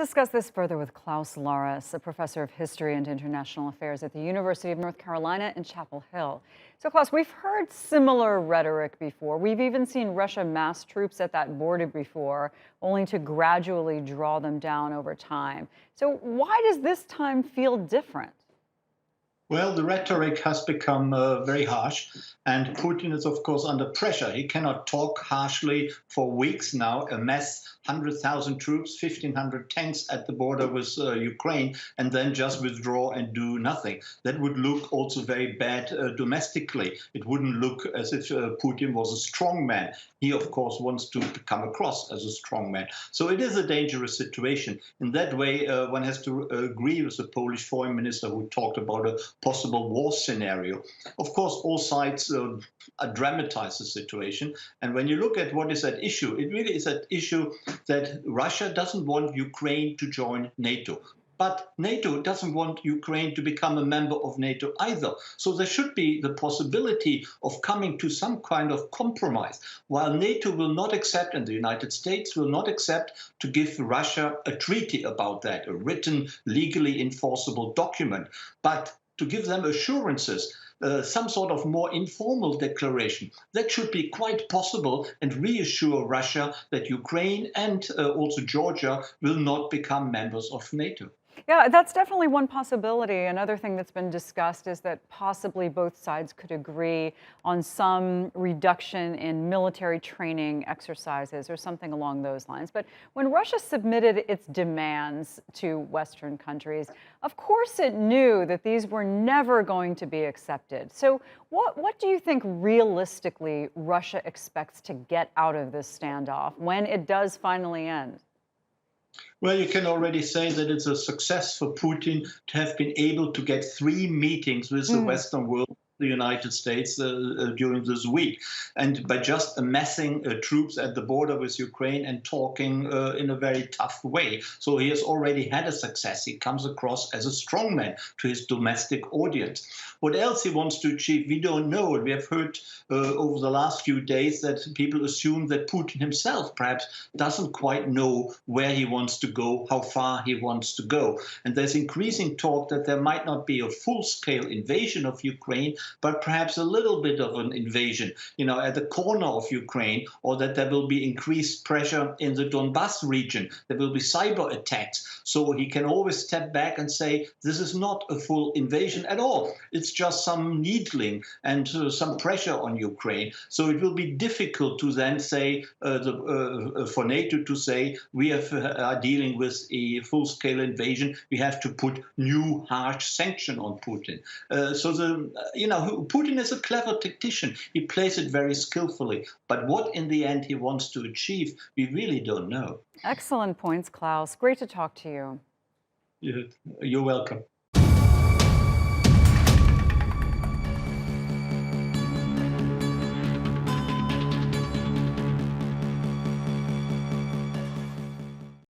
discuss this further with Klaus Larres, a professor of history and international affairs at the University of North Carolina in Chapel Hill. So, Klaus, we've heard similar rhetoric before. We've even seen Russia mass troops at that border before, only to gradually draw them down over time. So why does this time feel different? Well, the rhetoric has become very harsh, and Putin is, of course, under pressure. He cannot talk harshly for weeks now, amass 100,000 troops, 1,500 tanks at the border with Ukraine, and then just withdraw and do nothing. That would look also very bad domestically. It wouldn't look as if Putin was a strong man. He, of course, wants to come across as a strong man. So it is a dangerous situation. In that way, one has to agree with the Polish foreign minister who talked about a possible war scenario. Of course, all sides dramatize the situation. And when you look at what is at issue, it really is at issue that Russia doesn't want Ukraine to join NATO. But NATO doesn't want Ukraine to become a member of NATO either. So there should be the possibility of coming to some kind of compromise. While NATO will not accept, and the United States will not accept, to give Russia a treaty about that, a written, legally enforceable document. But to give them assurances, some sort of more informal declaration. That should be quite possible and reassure Russia that Ukraine and also Georgia will not become members of NATO. Yeah, that's definitely one possibility. Another thing that's been discussed is that possibly both sides could agree on some reduction in military training exercises or something along those lines. But when Russia submitted its demands to Western countries, of course it knew that these were never going to be accepted. So what do you think realistically Russia expects to get out of this standoff when it does finally end? Well, you can already say that it's a success for Putin to have been able to get 3 meetings with the Western world, the United States, during this week. And by just amassing troops at the border with Ukraine and talking in a very tough way. So he has already had a success. He comes across as a strongman to his domestic audience. What else he wants to achieve, we don't know. We have heard over the last few days that people assume that Putin himself perhaps doesn't quite know where he wants to go, how far he wants to go. And there's increasing talk that there might not be a full-scale invasion of Ukraine, but perhaps a little bit of an invasion, at the corner of Ukraine, or that there will be increased pressure in the Donbas region. There will be cyber attacks. So he can always step back and say, this is not a full invasion at all. It's just some needling and some pressure on Ukraine. So it will be difficult to then say, for NATO to say, we are dealing with a full-scale invasion. We have to put new harsh sanction on Putin. Putin is a clever tactician. He plays it very skillfully. But what in the end he wants to achieve, we really don't know. Excellent points, Klaus. Great to talk to you. You're welcome.